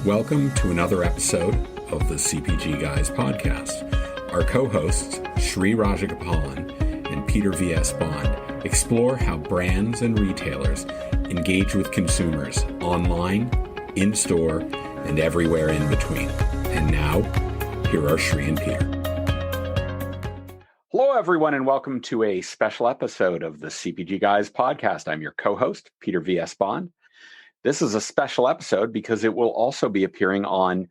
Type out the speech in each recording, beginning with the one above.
Welcome to another episode of the CPG Guys podcast. Our co-hosts, Sri Rajagopalan and Peter V.S. Bond, explore how brands and retailers engage with consumers online, in-store, and everywhere in between. And now, here are Sri and Peter. Hello, everyone, and welcome to a special episode of the CPG Guys podcast. I'm your co-host, Peter V.S. Bond. This is a special episode because it will also be appearing on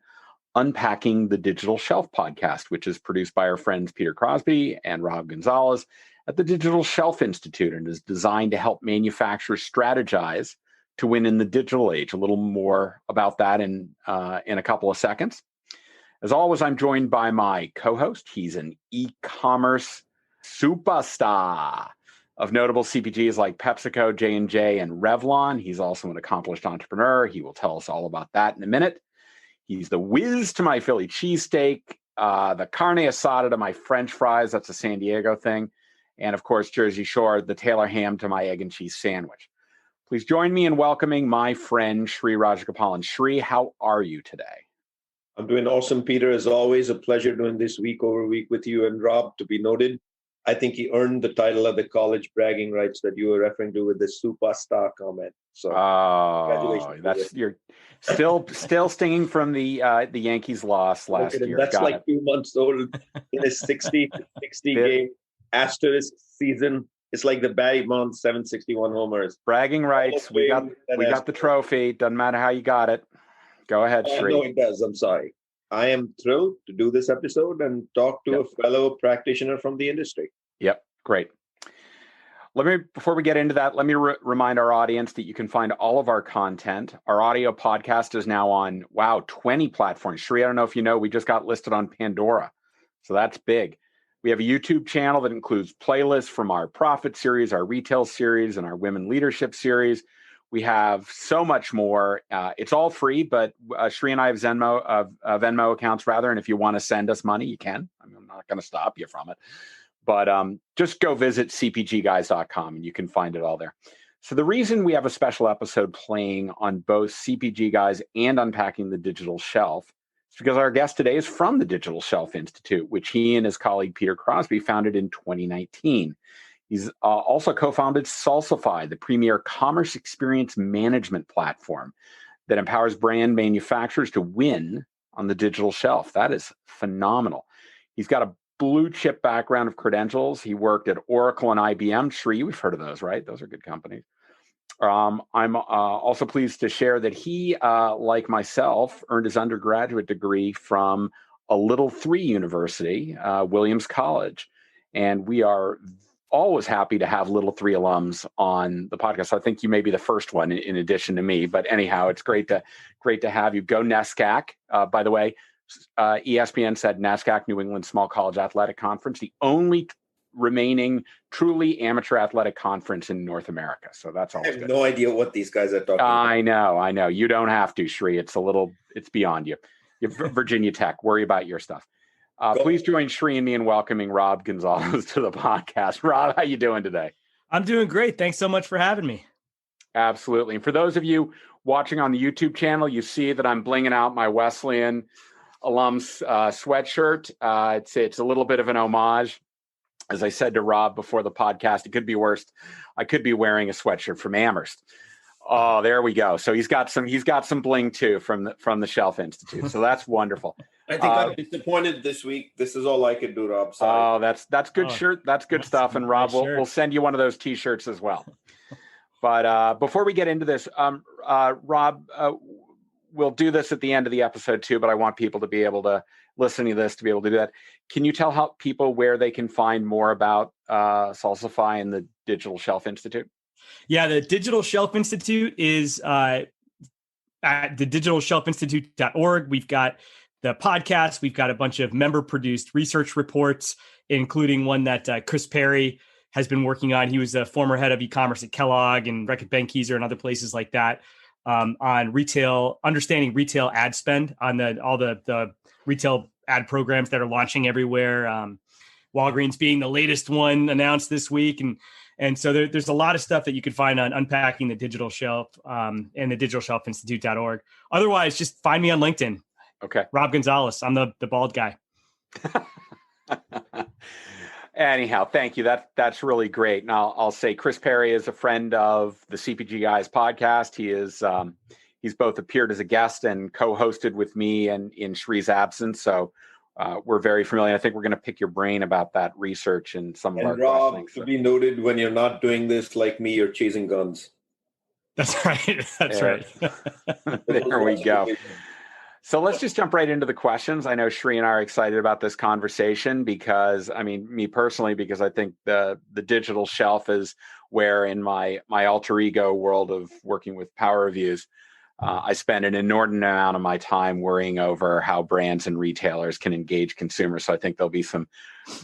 Unpacking the Digital Shelf podcast, which is produced by our friends Peter Crosby and Rob Gonzalez at the Digital Shelf Institute and is designed to help manufacturers strategize to win in the digital age. A little more about that in a couple of seconds. As always, I'm joined by my co-host. He's an e-commerce superstar of notable CPGs like PepsiCo, J&J, and Revlon. He's also an accomplished entrepreneur. He will tell us all about that in a minute. He's the whiz to my Philly cheesesteak, the carne asada to my French fries. That's a San Diego thing. And of course, Jersey Shore, the Taylor ham to my egg and cheese sandwich. Please join me in welcoming my friend, Sri Rajagopalan. Sri, how are you today? I'm doing awesome, Peter. As always, a pleasure doing this week over week with you and Rob, to be noted. I think he earned the title of the college bragging rights that you were referring to with the superstar comment. So, congratulations. That's you're still stinging from the Yankees loss last year. That's like 2 months old in a 60 game asterisk season. It's like the Barry Bonds 761 homers. Bragging rights. We got the trophy. Doesn't matter how you got it. Go ahead, Sri. No, it does. I'm sorry. I am thrilled to do this episode and talk to a fellow practitioner from the industry. Yep, great. Before we get into that, let me remind our audience that you can find all of our content. Our audio podcast is now on, 20 platforms. Sri, I don't know if you know, we just got listed on Pandora. So that's big. We have a YouTube channel that includes playlists from our Profit series, our Retail series, and our Women Leadership series. We have so much more. It's all free, but Sri and I have Venmo accounts, rather. And if you want to send us money, you can. I'm not going to stop you from it. But just go visit cpgguys.com and you can find it all there. So the reason we have a special episode playing on both CPG Guys and Unpacking the Digital Shelf is because our guest today is from the Digital Shelf Institute, which he and his colleague Peter Crosby founded in 2019. He's also co-founded Salsify, the premier commerce experience management platform that empowers brand manufacturers to win on the digital shelf. That is phenomenal. He's got a blue chip background of credentials. He worked at Oracle and IBM. Sri, we've heard of those, right? Those are good companies. I'm also pleased to share that he, like myself, earned his undergraduate degree from a Little 3 University, Williams College. And we are always happy to have Little 3 alums on the podcast. So I think you may be the first one in addition to me, but anyhow, it's great to have you. Go NESCAC. By the way, ESPN said NESCAC, New England Small College Athletic Conference, the only remaining truly amateur athletic conference in North America. So that's always good. I have no idea what these guys are talking about. I know. You don't have to, Sri. It's beyond you. You're Virginia Tech. Worry about your stuff. Please join Sri and me in welcoming Rob Gonzalez to the podcast. Rob, how you doing today? I'm doing great. Thanks so much for having me. Absolutely. And for those of you watching on the YouTube channel, you see that I'm blinging out my Wesleyan alums sweatshirt. It's a little bit of an homage. As I said to Rob before the podcast, it could be worse. I could be wearing a sweatshirt from Amherst. Oh, there we go. So he's got some bling too from the Shelf Institute. So that's wonderful. I think I'm disappointed this week. This is all I could do, Rob. Sorry. Oh, that's good shirt. That's good stuff. And Rob, we'll send you one of those T-shirts as well. But before we get into this, Rob, we'll do this at the end of the episode too. But I want people to be able to listen to this to be able to do that. Can you tell people where they can find more about Salsify and the Digital Shelf Institute? Yeah, the Digital Shelf Institute is at thedigitalshelfinstitute.org. We've got the podcast. We've got a bunch of member-produced research reports, including one that Chris Perry has been working on. He was a former head of e-commerce at Kellogg and Reckitt Benckiser and other places like that, on retail, understanding retail ad spend on all the retail ad programs that are launching everywhere. Walgreens being the latest one announced this week. And so there's a lot of stuff that you can find on Unpacking the Digital Shelf and the digitalshelfinstitute.org. Otherwise, just find me on LinkedIn. Okay. Rob Gonzalez. I'm the bald guy. Anyhow, thank you. That's really great. And I'll say Chris Perry is a friend of the CPG Guys podcast. He is he's both appeared as a guest and co-hosted with me and in Shree's absence. So we're very familiar. I think we're going to pick your brain about that research and some of our Rob, questioning. to be noted, when you're not doing this like me, you're chasing guns. That's right. That's right. There we go. So let's just jump right into the questions. I know Shree and I are excited about this conversation because, I mean, me personally, because I think the digital shelf is where in my alter ego world of working with power reviews, I spend an inordinate amount of my time worrying over how brands and retailers can engage consumers. So I think there'll be some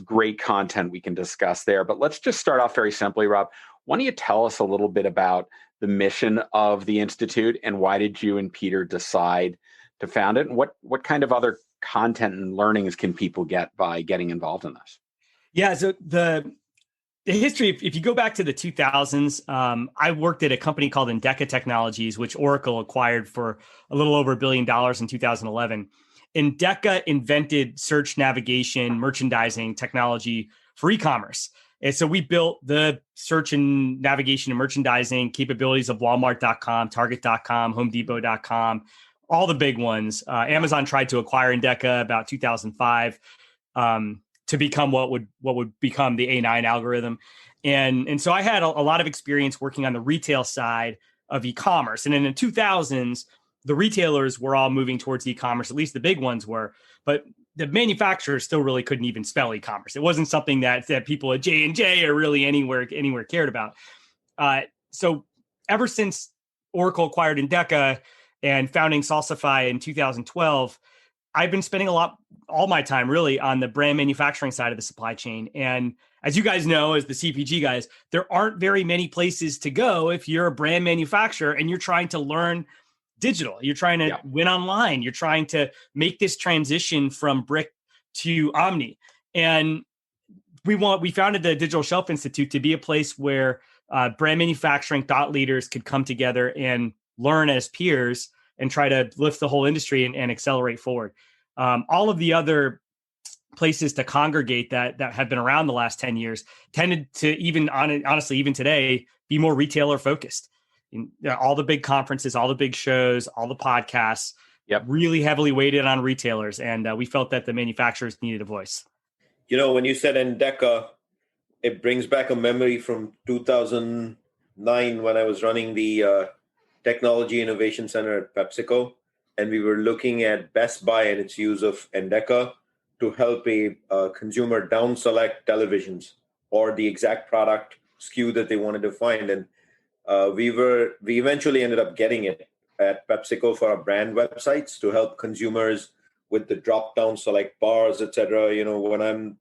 great content we can discuss there. But let's just start off very simply, Rob. Why don't you tell us a little bit about the mission of the Institute and why did you and Peter decide to found it, and what kind of other content and learnings can people get by getting involved in this? Yeah, so the history, if you go back to the 2000s, I worked at a company called Endeca Technologies, which Oracle acquired for a little over $1 billion in 2011. Endeca invented search, navigation, merchandising technology for e-commerce. And so we built the search and navigation and merchandising capabilities of Walmart.com, Target.com, HomeDepot.com, all the big ones. Amazon tried to acquire Endeca about 2005 to become what would become the A9 algorithm. And so I had a lot of experience working on the retail side of e-commerce. And in the 2000s, the retailers were all moving towards e-commerce, at least the big ones were. But the manufacturers still really couldn't even spell e-commerce. It wasn't something that people at J&J or really anywhere cared about. So ever since Oracle acquired Endeca, and founding Salsify in 2012, I've been spending all my time really on the brand manufacturing side of the supply chain. And as you guys know, as the CPG guys, there aren't very many places to go if you're a brand manufacturer and you're trying to learn digital. You're trying to win online. You're trying to make this transition from brick to omni. And we founded the Digital Shelf Institute to be a place where brand manufacturing thought leaders could come together and learn as peers and try to lift the whole industry and accelerate forward. All of the other places to congregate that have been around the last 10 years tended to honestly, even today, be more retailer focused. All the big conferences, all the big shows, all the podcasts, really heavily weighted on retailers. And we felt that the manufacturers needed a voice. You know, when you said Endeca, it brings back a memory from 2009 when I was running the Technology Innovation Center at PepsiCo, and we were looking at Best Buy and its use of Endeca to help a consumer down select televisions or the exact product SKU that they wanted to find. And we eventually ended up getting it at PepsiCo for our brand websites to help consumers with the drop down select bars, etc. You know, when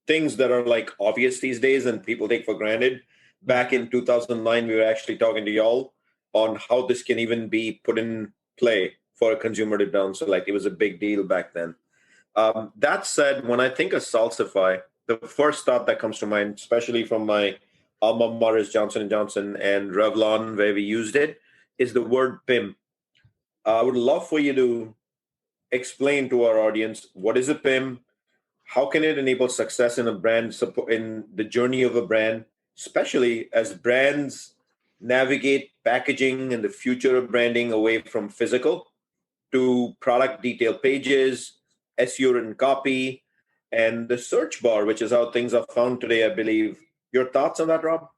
things that are like obvious these days and people take for granted. Back in 2009, we were actually talking to y'all on how this can even be put in play for a consumer to down select. It was a big deal back then. That said, when I think of Salsify, the first thought that comes to mind, especially from my alma maters, Johnson & Johnson and Revlon, where we used it, is the word PIM. I would love for you to explain to our audience, what is a PIM? How can it enable success in a brand, in the journey of a brand, especially as brands navigate packaging and the future of branding away from physical to product detail pages, SEO written copy, and the search bar, which is how things are found today, I believe. Your thoughts on that, Rob?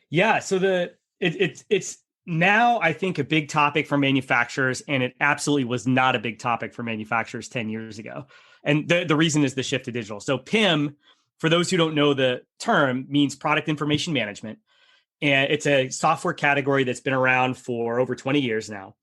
Yeah, so it's now, I think, a big topic for manufacturers, and it absolutely was not a big topic for manufacturers 10 years ago. And the reason is the shift to digital. So PIM, for those who don't know the term, means product information management. And it's a software category that's been around for over 20 years now.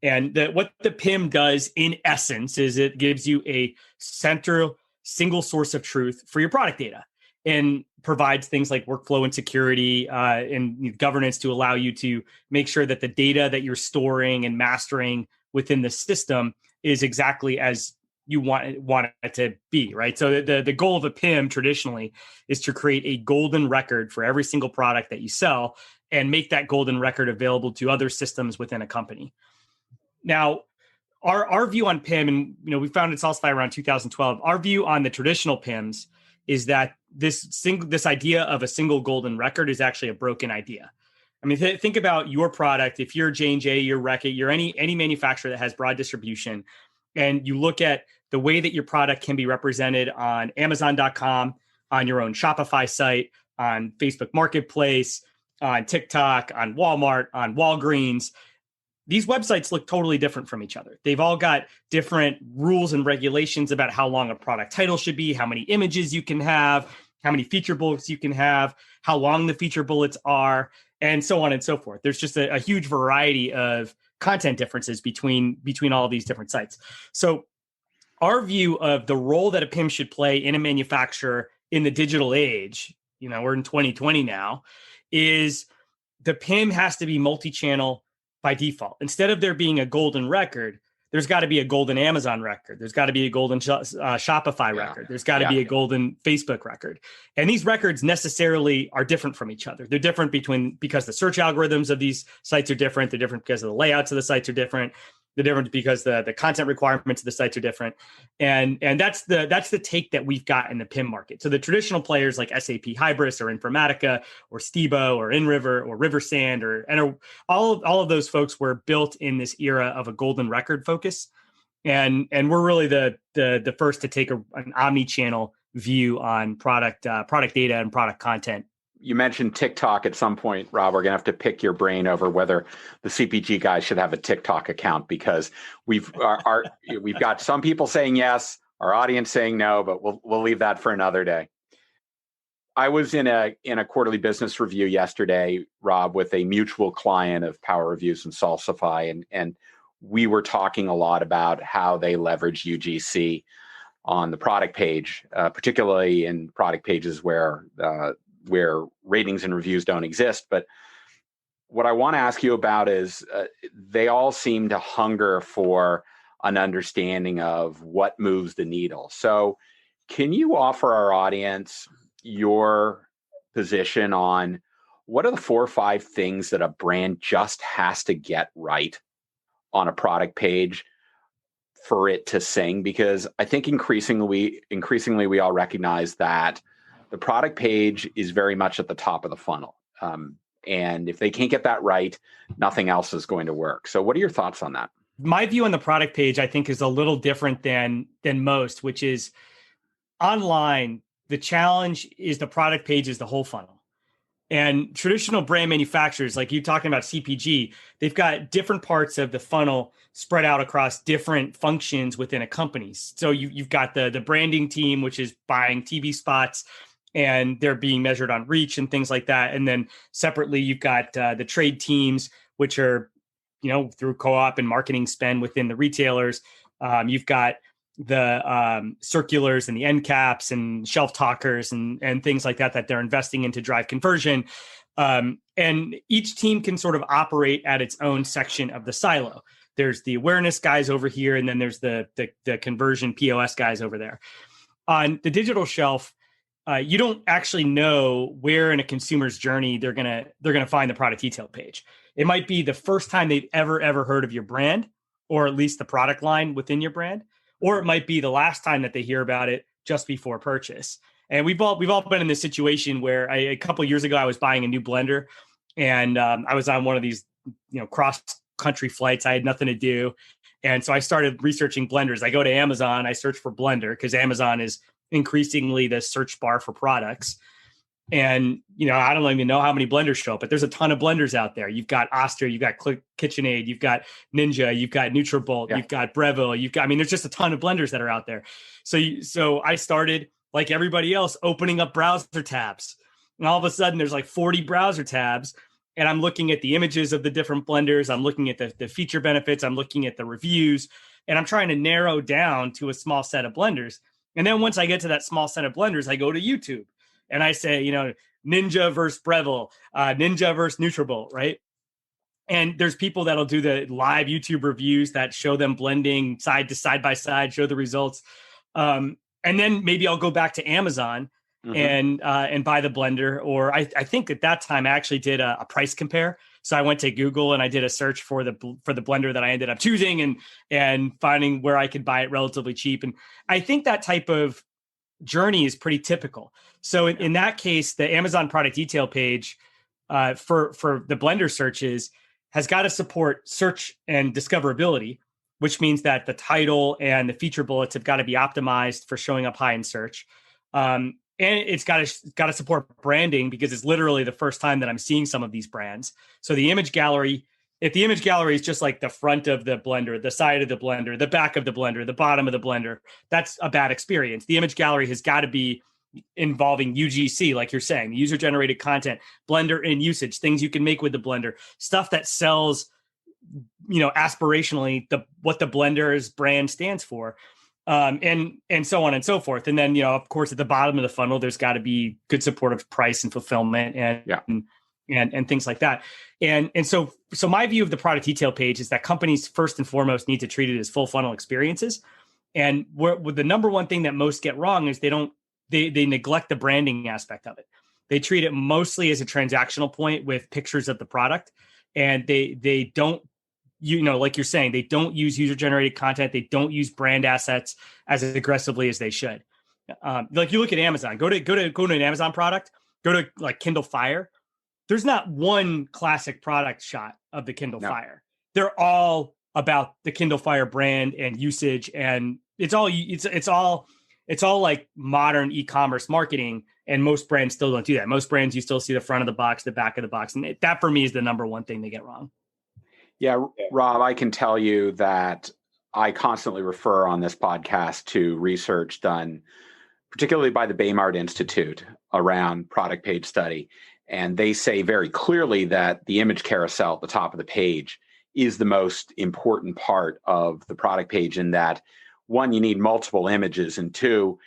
And what the PIM does in essence is it gives you a central single source of truth for your product data and provides things like workflow and security and governance to allow you to make sure that the data that you're storing and mastering within the system is exactly as you want it to be, right? So the goal of a PIM traditionally is to create a golden record for every single product that you sell and make that golden record available to other systems within a company. Now, our view on PIM, and we founded Salsify around 2012. Our view on the traditional PIMs is that this idea of a single golden record is actually a broken idea. I mean, think about your product. If you're J&J, you're Reckitt, you're any manufacturer that has broad distribution, and you look at the way that your product can be represented on Amazon.com, on your own Shopify site, on Facebook Marketplace, on TikTok, on Walmart, on Walgreens, these websites look totally different from each other. They've all got different rules and regulations about how long a product title should be, how many images you can have, how many feature bullets you can have, how long the feature bullets are, and so on and so forth. There's just a huge variety of content differences between all of these different sites. So our view of the role that a PIM should play in a manufacturer in the digital age, we're in 2020 now, is the PIM has to be multi-channel by default. Instead of there being a golden record, there's got to be a golden Amazon record. There's got to be a golden Shopify record. There's got to be a golden Facebook record. And these records necessarily are different from each other. They're different because the search algorithms of these sites are different. They're different because of the layouts of the sites are different. They're different because the content requirements of the sites are different. And that's the take that we've got in the PIM market. So the traditional players like SAP Hybris or Informatica or Stibo or InRiver or Riversand and all of those folks were built in this era of a golden record focus. And we're really the first to take an omni-channel view on product data and product content. You mentioned TikTok at some point, Rob. We're going to have to pick your brain over whether the CPG guys should have a TikTok account, because we've got some people saying yes, our audience saying no, but we'll leave that for another day. I was in a quarterly business review yesterday, Rob, with a mutual client of Power Reviews and Salsify, and we were talking a lot about how they leverage UGC on the product page, particularly in product pages where ratings and reviews don't exist. But what I want to ask you about is they all seem to hunger for an understanding of what moves the needle. So can you offer our audience your position on what are the 4 or 5 things that a brand just has to get right on a product page for it to sing? Because I think increasingly we all recognize that the product page is very much at the top of the funnel. And if they can't get that right, nothing else is going to work. So what are your thoughts on that? My view on the product page, I think, is a little different than most, which is online. The challenge is the product page is the whole funnel. And traditional brand manufacturers, like you talking about CPG, they've got different parts of the funnel spread out across different functions within a company. So you've got the branding team, which is buying TV spots, and they're being measured on reach and things like that. And then separately, you've got the trade teams, which are, through co-op and marketing spend within the retailers. You've got the circulars and the end caps and shelf talkers and things like that they're investing in to drive conversion. And each team can sort of operate at its own section of the silo. There's the awareness guys over here, and then there's the conversion POS guys over there. On the digital shelf, you don't actually know where in a consumer's journey they're gonna find the product detail page. It might be the first time they've ever heard of your brand, or at least the product line within your brand, or it might be the last time that they hear about it just before purchase. And we've all been in this situation where a couple of years ago I was buying a new blender, and I was on one of these cross country flights. I had nothing to do, and so I started researching blenders. I go to Amazon, I search for blender because Amazon is increasingly the search bar for products. And, I don't even know how many blenders show up, but there's a ton of blenders out there. You've got Oster, you've got KitchenAid, you've got Ninja, you've got NutriBullet, You've got Breville, there's just a ton of blenders that are out there. So I started, like everybody else, opening up browser tabs. And all of a sudden there's like 40 browser tabs, and I'm looking at the images of the different blenders. I'm looking at the feature benefits. I'm looking at the reviews, and I'm trying to narrow down to a small set of blenders. And then once I get to that small set of blenders, I go to YouTube and I say, Ninja versus Breville, Ninja versus NutriBullet, right? And there's people that'll do the live YouTube reviews that show them blending side by side, show the results. And then maybe I'll go back to Amazon and buy the blender. Or I think at that time I actually did a price compare. So I went to Google and I did a search for the blender that I ended up choosing and finding where I could buy it relatively cheap. And I think that type of journey is pretty typical. So in that case, the Amazon product detail page for the blender searches has got to support search and discoverability, which means that the title and the feature bullets have got to be optimized for showing up high in search. And it's got to support branding, because it's literally the first time that I'm seeing some of these brands. So the image gallery, if the image gallery is just like the front of the blender, the side of the blender, the back of the blender, the bottom of the blender, that's a bad experience. The image gallery has got to be involving UGC, like you're saying, user generated content, blender in usage, things you can make with the blender, stuff that sells, aspirationally what the blender's brand stands for. And so on and so forth. And then, of course, at the bottom of the funnel, there's got to be good support of price and fulfillment and things like that. And so my view of the product detail page is that companies first and foremost need to treat it as full funnel experiences. And the number one thing that most get wrong is they neglect the branding aspect of it. They treat it mostly as a transactional point with pictures of the product. And they don't, like you're saying, they don't use user-generated content. They don't use brand assets as aggressively as they should. Like you look at Amazon, go to an Amazon product, go to like Kindle Fire. There's not one classic product shot of the Kindle Fire. They're all about the Kindle Fire brand and usage, and it's all like modern e-commerce marketing. And most brands still don't do that. Most brands, you still see the front of the box, the back of the box, and that for me is the number one thing they get wrong. Yeah, Rob, I can tell you that I constantly refer on this podcast to research done, particularly by the Baymard Institute, around product page study. And they say very clearly that the image carousel at the top of the page is the most important part of the product page, in that, one, you need multiple images, and two,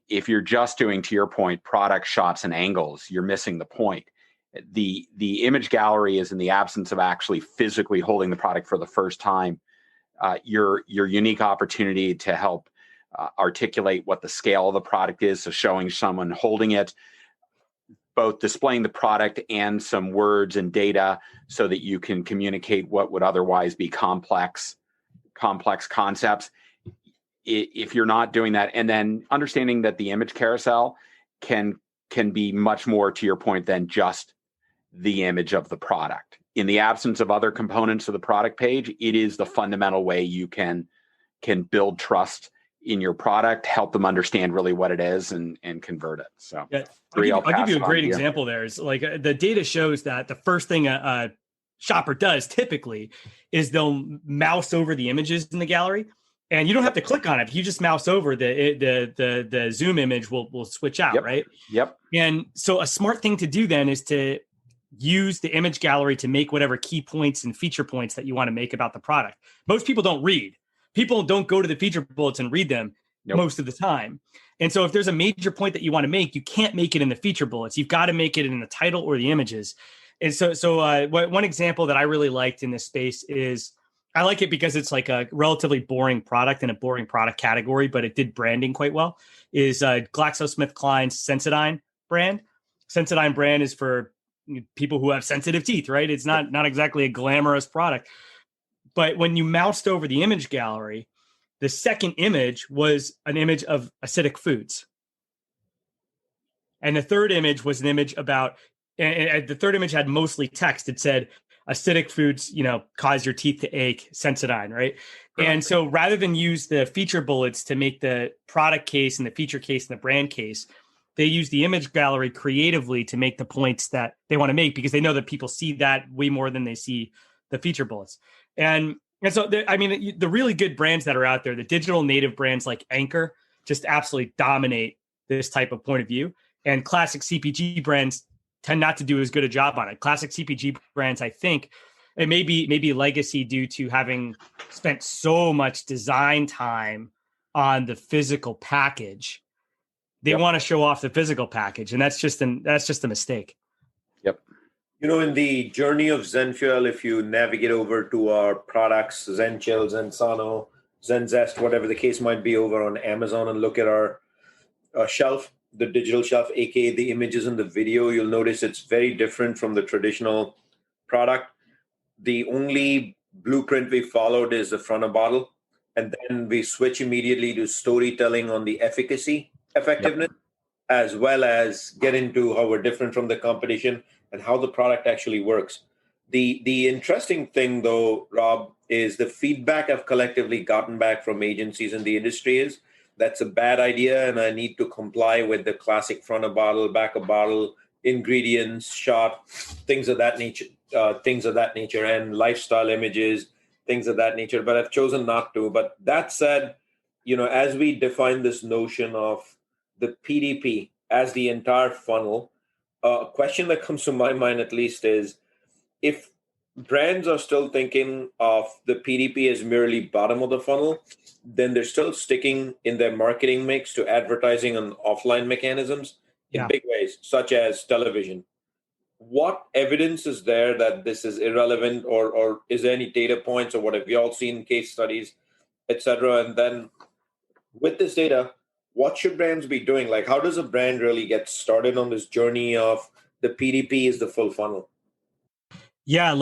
if you're just doing, to your point, product shots and angles, you're missing the point. The image gallery is in the absence of actually physically holding the product for the first time. Your unique opportunity to help articulate what the scale of the product is. So showing someone holding it, both displaying the product and some words and data so that you can communicate what would otherwise be complex concepts. If you're not doing that, and then understanding that the image carousel can be much more, to your point, than just the image of the product. In the absence of other components of the product page, it is the fundamental way you can build trust in your product, help them understand really what it is, and convert it. So I'll give you a great example there. Is like the data shows that the first thing a shopper does typically is they'll mouse over the images in the gallery, and you don't have to click on it. If you just mouse over the zoom image will switch out, right? Yep. And so a smart thing to do then is to use the image gallery to make whatever key points and feature points that you want to make about the product. Most people don't read. People don't go to the feature bullets and read them most of the time. And so if there's a major point that you want to make, you can't make it in the feature bullets. You've got to make it in the title or the images. And so one example that I really liked in this space is, I like it because it's like a relatively boring product in a boring product category, but it did branding quite well, is GlaxoSmithKline's Sensodyne brand. Sensodyne brand is for people who have sensitive teeth, right? It's not exactly a glamorous product. But when you moused over the image gallery, the second image was an image of acidic foods. And the third image was an image about, and the third image had mostly text. It said, acidic foods, cause your teeth to ache, Sensodyne, right? And so rather than use the feature bullets to make the product case and the feature case and the brand case, they use the image gallery creatively to make the points that they want to make, because they know that people see that way more than they see the feature bullets. And so, the really good brands that are out there, the digital native brands like Anchor, just absolutely dominate this type of point of view. And classic CPG brands tend not to do as good a job on it. Classic CPG brands, I think, it may be legacy due to having spent so much design time on the physical package. They want to show off the physical package, and that's just a mistake. Yep. In the journey of ZenFuel, if you navigate over to our products, ZenChill, ZenSano, ZenZest, whatever the case might be, over on Amazon, and look at our shelf, the digital shelf, aka the images and the video, you'll notice it's very different from the traditional product. The only blueprint we followed is the front of bottle, and then we switch immediately to storytelling on the efficacy, effectiveness, as well as get into how we're different from the competition and how the product actually works. The interesting thing, though, Rob, is the feedback I've collectively gotten back from agencies in the industry is that's a bad idea, and I need to comply with the classic front of bottle, back of bottle, ingredients, shot, things of that nature, and lifestyle images, things of that nature. But I've chosen not to. But that said, as we define this notion of the PDP as the entire funnel, a question that comes to my mind at least is, if brands are still thinking of the PDP as merely bottom of the funnel, then they're still sticking in their marketing mix to advertising and offline mechanisms in big ways, such as television. What evidence is there that this is irrelevant, or is there any data points, or what have you all seen, case studies, etc.? And then with this data, what should brands be doing? Like, how does a brand really get started on this journey of the PDP is the full funnel? Yeah,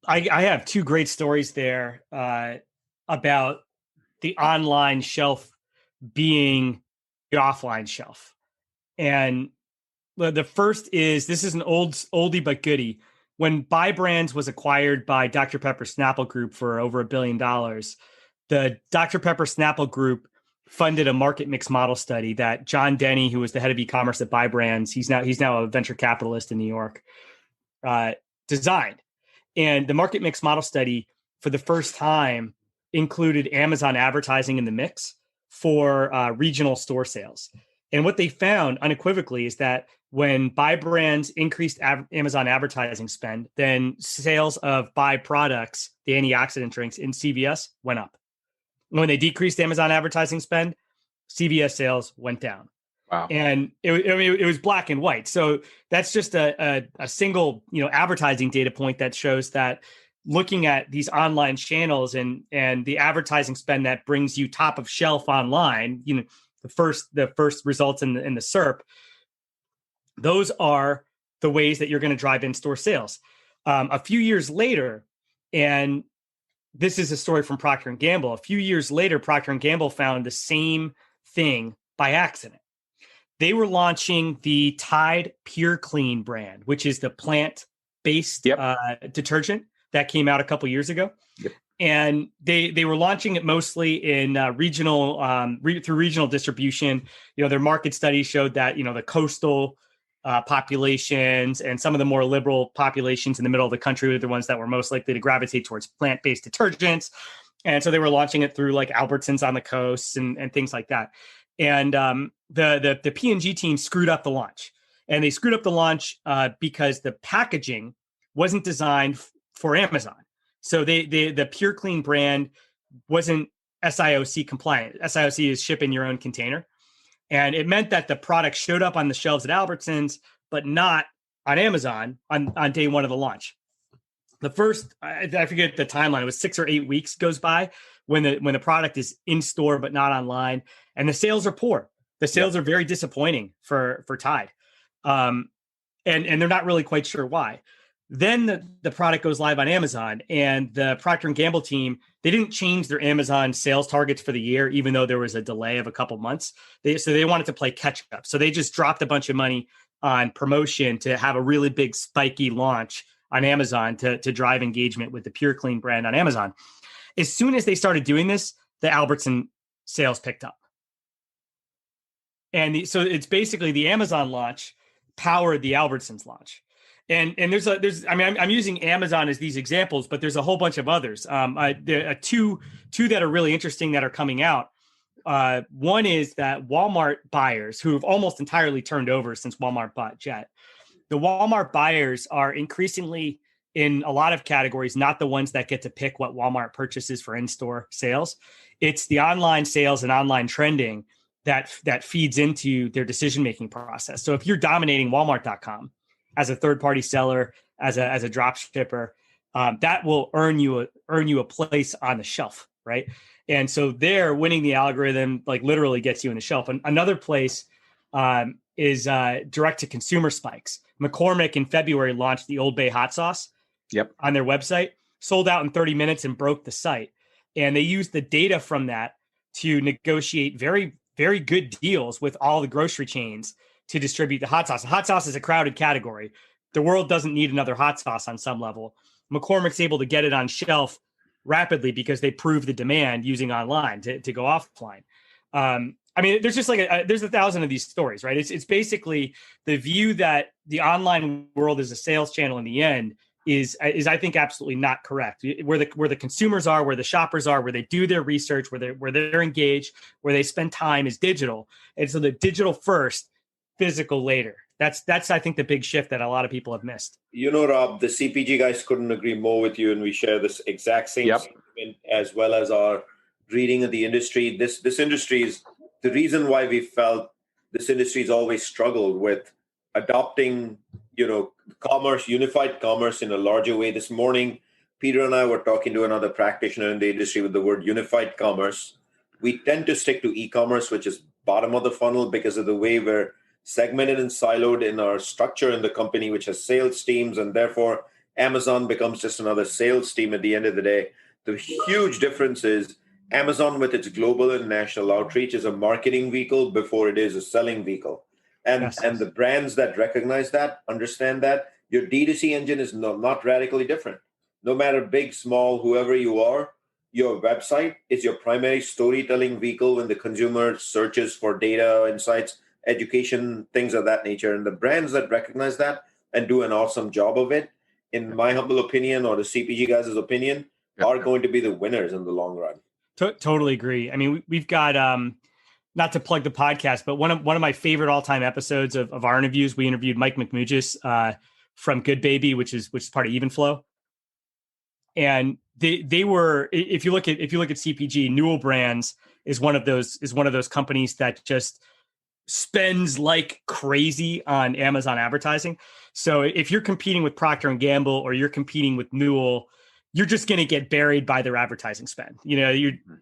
I have two great stories there about the online shelf being the offline shelf. And the first is, this is an oldie but goodie. When Buy Brands was acquired by Dr. Pepper Snapple Group for over $1 billion, the Dr. Pepper Snapple Group funded a market mix model study that John Denny, who was the head of e-commerce at Buy Brands, he's now a venture capitalist in New York, designed. And the market mix model study, for the first time, included Amazon advertising in the mix for regional store sales. And what they found unequivocally is that when Buy Brands increased Amazon advertising spend, then sales of Buy products, the antioxidant drinks in CVS, went up. When they decreased Amazon advertising spend, CVS sales went down. Wow. And it was black and white. So that's just a single, advertising data point that shows that looking at these online channels and the advertising spend that brings you top of shelf online, the first results in the SERP, those are the ways that you're going to drive in-store sales. A few years later, and this is a story from Procter & Gamble. A few years later, Procter & Gamble found the same thing by accident. They were launching the Tide Pure Clean brand, which is the plant-based detergent that came out a couple years ago. Yep. And they were launching it mostly in regional through regional distribution. Their market studies showed that the coastal populations and some of the more liberal populations in the middle of the country were the ones that were most likely to gravitate towards plant-based detergents. And so they were launching it through like Albertsons on the coast and things like that. And the P&G team screwed up the launch. And they screwed up the launch because the packaging wasn't designed for Amazon. So the Pure Clean brand wasn't SIOC compliant. SIOC is ship in your own container. And it meant that the product showed up on the shelves at Albertsons, but not on Amazon on day one of the launch. The first, I forget the timeline, it was 6 or 8 weeks goes by when the product is in store but not online, and the sales are poor. The sales are very disappointing for Tide, and they're not really quite sure why. Then the product goes live on Amazon, and the Procter & Gamble team, they didn't change their Amazon sales targets for the year, even though there was a delay of a couple months. So they wanted to play catch up. So they just dropped a bunch of money on promotion to have a really big spiky launch on Amazon to drive engagement with the Pure Clean brand on Amazon. As soon as they started doing this, the Albertson sales picked up. And so it's basically the Amazon launch powered the Albertsons launch. And I'm using Amazon as these examples, but there's a whole bunch of others. There are two that are really interesting that are coming out. One is that Walmart buyers, who have almost entirely turned over since Walmart bought Jet, the Walmart buyers are increasingly, in a lot of categories, not the ones that get to pick what Walmart purchases for in-store sales. It's the online sales and online trending that feeds into their decision-making process. So if you're dominating Walmart.com as a third-party seller, as a drop shipper, that will earn you a place on the shelf, right? And so there, winning the algorithm like literally gets you in the shelf. And another place is direct to consumer spikes. McCormick in February launched the Old Bay hot sauce on their website, sold out in 30 minutes and broke the site. And they used the data from that to negotiate very, very good deals with all the grocery chains to distribute the hot sauce. Hot sauce is a crowded category. The world doesn't need another hot sauce on some level. McCormick's able to get it on shelf rapidly because they prove the demand using online to go offline. I mean, there's just like there's 1,000 of these stories, right? It's basically the view that the online world is a sales channel in the end is I think absolutely not correct. Where the consumers are, where the shoppers are, where they do their research, where they're engaged, where they spend time is digital. And so the digital first, physical later. That's I think the big shift that a lot of people have missed. Rob, the CPG guys couldn't agree more with you, and we share this exact same sentiment as well as our reading of the industry. This industry is the reason why we felt this industry has always struggled with adopting, commerce, unified commerce in a larger way. This morning, Peter and I were talking to another practitioner in the industry with the word unified commerce. We tend to stick to e-commerce, which is bottom of the funnel because of the way we're segmented and siloed in our structure in the company, which has sales teams, and therefore Amazon becomes just another sales team at the end of the day. The huge difference is Amazon, with its global and national outreach, is a marketing vehicle before it is a selling vehicle. And the brands that recognize that, understand that, your D2C engine is not radically different. No matter big, small, whoever you are, your website is your primary storytelling vehicle when the consumer searches for data, insights, education, things of that nature. And the brands that recognize that and do an awesome job of it, in my humble opinion, or the CPG guys' opinion, are going to be the winners in the long run. Totally agree. I mean, we've got, not to plug the podcast, but one of my favorite all-time episodes of our interviews, we interviewed Mike McMugis from Good Baby, which is part of Evenflow. And they were, if you look at CPG, Newell Brands is one of those companies that just spends like crazy on Amazon advertising. So if you're competing with Procter and Gamble or you're competing with Newell, you're just going to get buried by their advertising spend.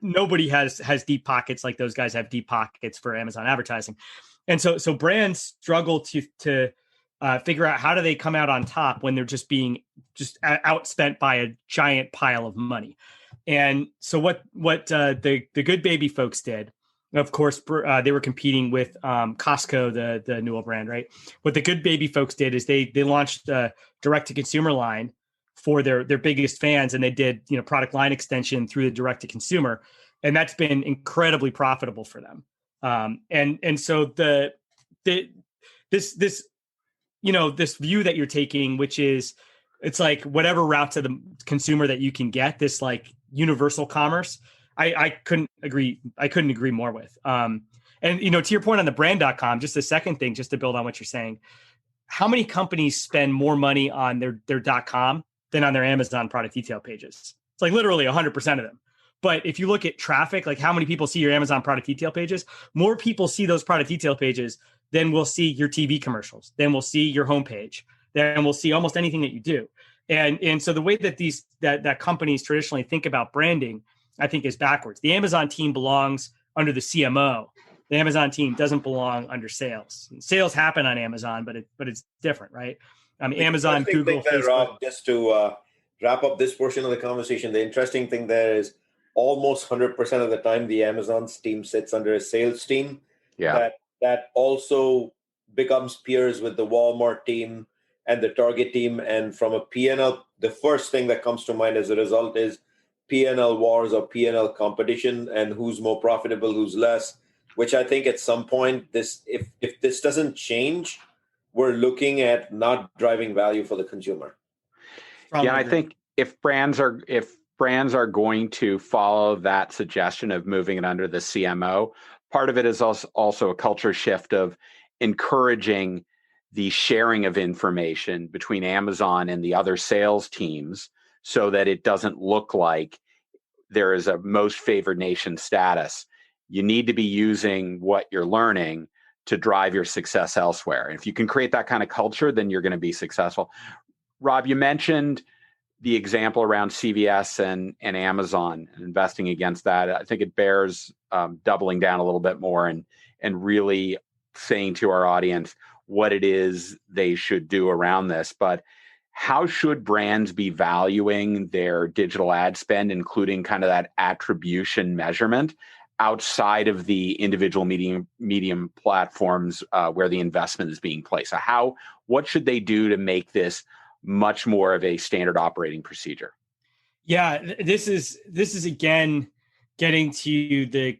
Nobody has deep pockets like those guys have deep pockets for Amazon advertising. And so brands struggle to figure out how do they come out on top when they're just being outspent by a giant pile of money. And so what the Good Baby folks did, of course, they were competing with Costco, the Newell brand, right? What the Good Baby folks did is they launched a direct-to-consumer line for their biggest fans, and they did product line extension through the direct-to-consumer, and that's been incredibly profitable for them. And so this view that you're taking, which is it's like whatever route to the consumer that you can get, this like universal commerce. I couldn't agree more with. And to your point on the brand.com, just the second thing, just to build on what you're saying, how many companies spend more money on their .com than on their Amazon product detail pages? It's like literally 100% of them. But if you look at traffic, like how many people see your Amazon product detail pages, more people see those product detail pages than will see your TV commercials, then we'll see your homepage, then we'll see almost anything that you do. And so the way that that companies traditionally think about branding, I think, is backwards. The Amazon team belongs under the CMO. The Amazon team doesn't belong under sales. Sales happen on Amazon, but it's different, right? Amazon, Google, Facebook. Rob, just to wrap up this portion of the conversation, the interesting thing there is almost 100% of the time the Amazon's team sits under a sales team. Yeah. That also becomes peers with the Walmart team and the Target team. And from a P&L, the first thing that comes to mind as a result is P&L wars or P&L competition and who's more profitable, who's less, which I think at some point, if this doesn't change, we're looking at not driving value for the consumer. Yeah, I think if brands are going to follow that suggestion of moving it under the CMO, part of it is also a culture shift of encouraging the sharing of information between Amazon and the other sales teams so that it doesn't look like there is a most favored nation status. You need to be using what you're learning to drive your success elsewhere. And if you can create that kind of culture, then you're going to be successful. Rob, you mentioned the example around CVS and Amazon and investing against that. I think it bears doubling down a little bit more and really saying to our audience what it is they should do around this. But how should brands be valuing their digital ad spend, including kind of that attribution measurement outside of the individual medium platforms where the investment is being placed? So what should they do to make this much more of a standard operating procedure? Yeah, this is again getting to the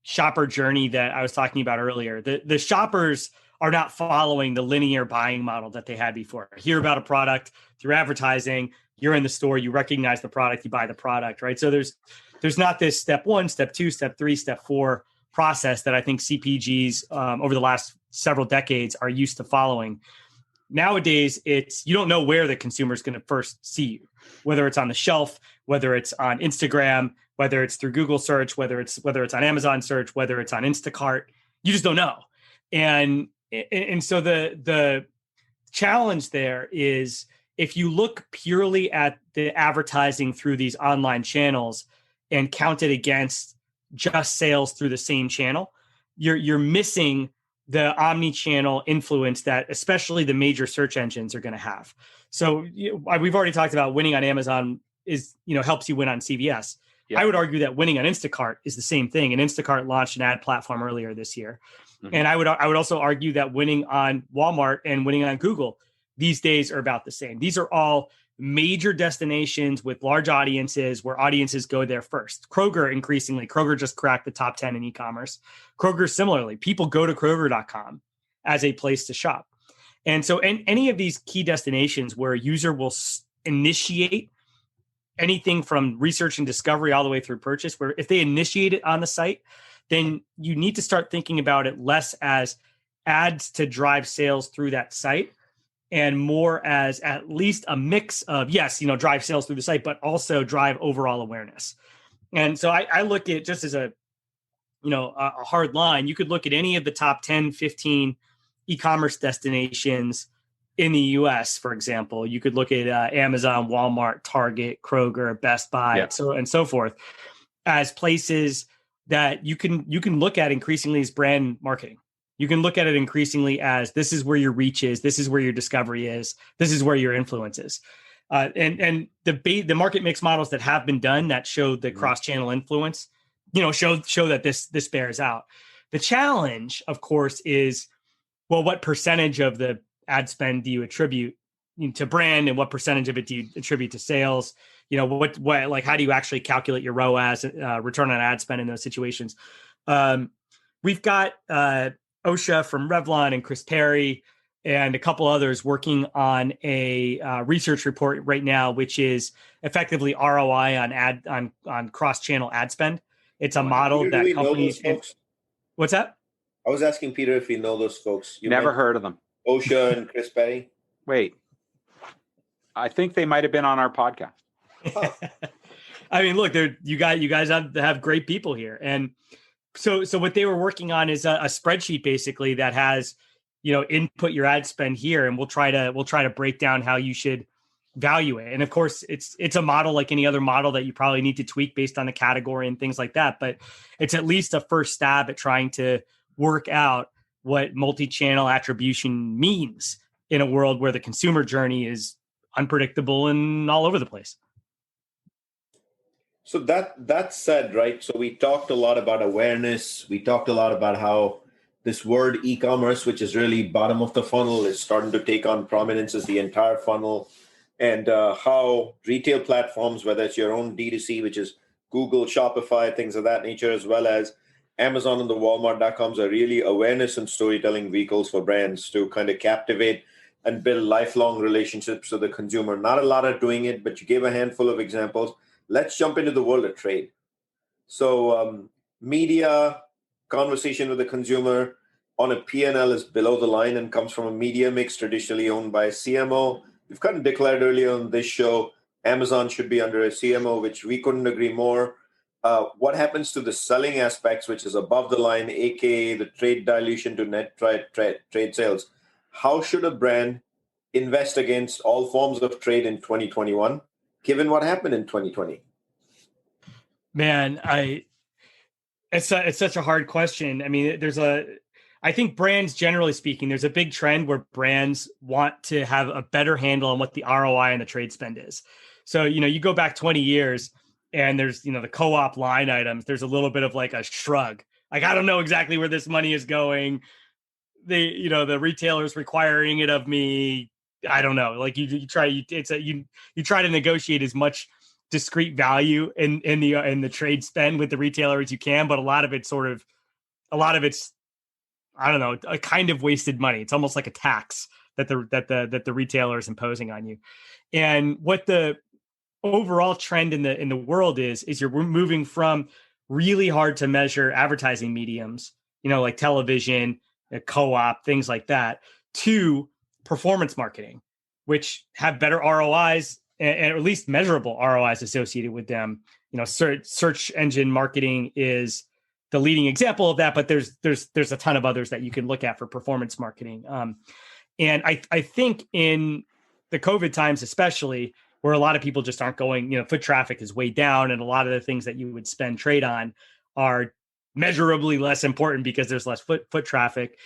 shopper journey that I was talking about earlier. The shoppers are not following the linear buying model that they had before. Hear about a product through advertising, you're in the store, you recognize the product, you buy the product, right? So there's not this step 1, step 2, step 3, step 4 process that I think CPGs over the last several decades are used to following. Nowadays, you don't know where the consumer is going to first see you, whether it's on the shelf, whether it's on Instagram, whether it's through Google search, whether it's on Amazon search, whether it's on Instacart. You just don't know. And so the challenge there is, if you look purely at the advertising through these online channels and count it against just sales through the same channel, you're missing the omni-channel influence that especially the major search engines are going to have. So we've already talked about winning on Amazon helps you win on CVS. Yep. I would argue that winning on Instacart is the same thing. And Instacart launched an ad platform earlier this year. Mm-hmm. And I would also argue that winning on Walmart and winning on Google these days are about the same. These are all major destinations with large audiences where audiences go there first. Kroger just cracked the top 10 in e-commerce. Kroger, similarly, people go to Kroger.com as a place to shop. And so any of these key destinations where a user will initiate anything from research and discovery all the way through purchase, where if they initiate it on the site, then you need to start thinking about it less as ads to drive sales through that site and more as at least a mix of, yes, drive sales through the site, but also drive overall awareness. And so I look at, just as a hard line, you could look at any of the top 10, 15 e-commerce destinations in the US, for example. You could look at Amazon, Walmart, Target, Kroger, Best Buy, and so forth, as places that you can look at increasingly as brand marketing. You can look at it increasingly as, this is where your reach is, this is where your discovery is, this is where your influence is. And the market mix models that have been done that show the cross-channel influence, show that this bears out. The challenge, of course, is, well, what percentage of the ad spend do you attribute to brand, and what percentage of it do you attribute to sales? What how do you actually calculate your ROAS, return on ad spend, in those situations? We've got OSHA from Revlon and Chris Perry and a couple others working on a research report right now, which is effectively ROI on cross-channel ad spend. It's a model Peter, that companies. What's that? I was asking Peter if you know those folks. You never heard of them. OSHA and Chris Perry. Wait, I think they might have been on our podcast. Huh. I mean, look, you guys have great people here, and so what they were working on is a spreadsheet basically that has, input your ad spend here, and we'll try to break down how you should value it. And of course, it's a model like any other model that you probably need to tweak based on the category and things like that. But it's at least a first stab at trying to work out what multi-channel attribution means in a world where the consumer journey is unpredictable and all over the place. So that said, right, so we talked a lot about awareness. We talked a lot about how this word e-commerce, which is really bottom of the funnel, is starting to take on prominence as the entire funnel, and how retail platforms, whether it's your own D2C, which is Google, Shopify, things of that nature, as well as Amazon and the Walmart.coms, are really awareness and storytelling vehicles for brands to kind of captivate and build lifelong relationships with the consumer. Not a lot are doing it, but you gave a handful of examples. Let's jump into the world of trade. So media, conversation with the consumer on a P&L is below the line and comes from a media mix traditionally owned by a CMO. We've kind of declared earlier on this show, Amazon should be under a CMO, which we couldn't agree more. What happens to the selling aspects, which is above the line, aka the trade dilution to net trade sales? How should a brand invest against all forms of trade in 2021, given what happened in 2020? Man, it's such a hard question. I mean, I think brands, generally speaking, there's a big trend where brands want to have a better handle on what the ROI and the trade spend is. So, you go back 20 years and there's, the co-op line items, there's a little bit of like a shrug. Like, I don't know exactly where this money is going. The retailer's requiring it of me. I don't know. Like you try to negotiate as much discrete value in the trade spend with the retailer as you can, but a lot of it's I don't know, a kind of wasted money. It's almost like a tax that the retailer is imposing on you. And what the overall trend in the world is we're moving from really hard to measure advertising mediums, like television, co-op, things like that, to performance marketing, which have better ROIs and at least measurable ROIs associated with them. Search engine marketing is the leading example of that, but there's a ton of others that you can look at for performance marketing. And I think in the COVID times, especially, where a lot of people just aren't going, foot traffic is way down, and a lot of the things that you would spend trade on are measurably less important because there's less foot traffic.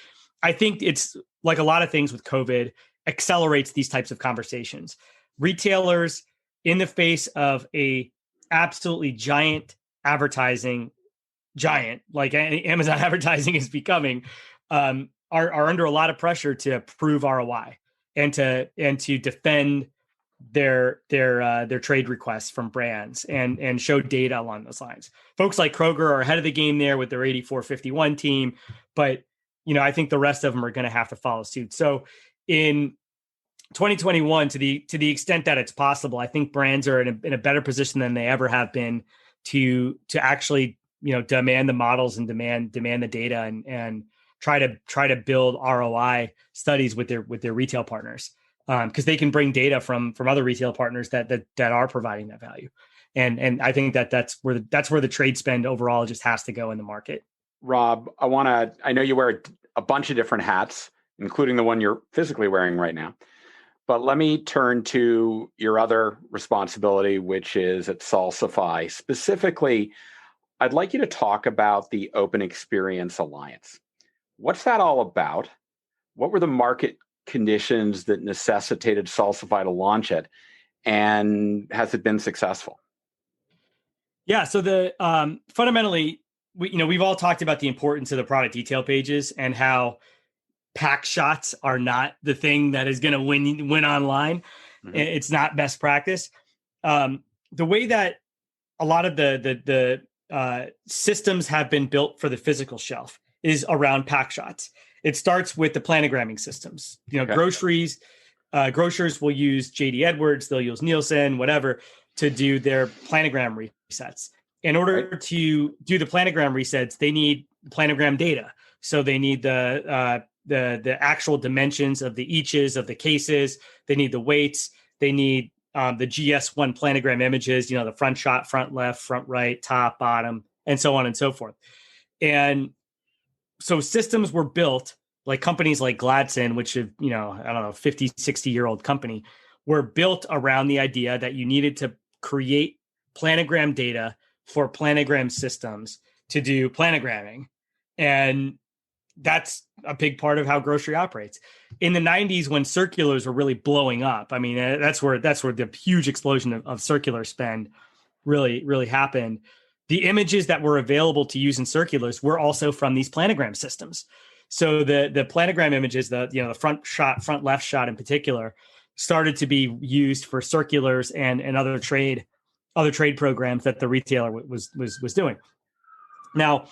I think it's like a lot of things with COVID accelerates these types of conversations. Retailers, in the face of a absolutely giant advertising giant like Amazon advertising is becoming, are under a lot of pressure to prove ROI and to defend their trade requests from brands and show data along those lines. Folks like Kroger are ahead of the game there with their 8451 team, but I think the rest of them are going to have to follow suit. So in 2021, to the extent that it's possible, I think brands are in a better position than they ever have been to actually demand the models and demand the data and try to build ROI studies with their retail partners, because they can bring data from other retail partners that are providing that value, and I think that's where the trade spend overall just has to go in the market. Rob, I know you wear a bunch of different hats, including the one you're physically wearing right now. But let me turn to your other responsibility, which is at Salsify. Specifically, I'd like you to talk about the Open Experience Alliance. What's that all about? What were the market conditions that necessitated Salsify to launch it? And has it been successful? Yeah, so the fundamentally, we've all talked about the importance of the product detail pages and how pack shots are not the thing that is going to win online. Mm-hmm. It's not best practice. The way that a lot of the systems have been built for the physical shelf is around pack shots. It starts with the planogramming systems. Okay. Grocers will use JD Edwards, they'll use Nielsen, whatever, to do their planogram resets. In order to do the planogram resets, they need planogram data. So they need the actual dimensions of the eaches of the cases. They need the weights. They need the GS1 planogram images, the front shot, front left, front right, top, bottom, and so on and so forth. And so systems were built, like companies like Gladson, which have, 50, 60-year-old company, were built around the idea that you needed to create planogram data for planogram systems to do planogramming. And that's a big part of how grocery operates. In the 90s, when circulars were really blowing up, I mean, that's where the huge explosion of circular spend really happened. The images that were available to use in circulars were also from these planogram systems. So the planogram images, the front shot, front left shot in particular, started to be used for circulars and other trade programs that the retailer was doing. Now,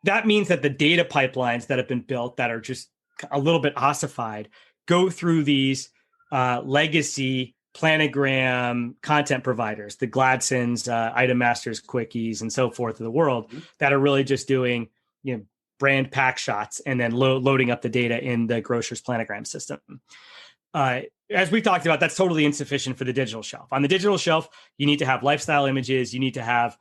that means that the data pipelines that have been built that are just a little bit ossified go through these legacy planogram content providers, the Gladsons, Item Masters, Quickies, and so forth of the world, that are really just doing brand pack shots and then loading up the data in the grocer's planogram system. As we talked about, that's totally insufficient for the digital shelf. On the digital shelf, you need to have lifestyle images. You need to have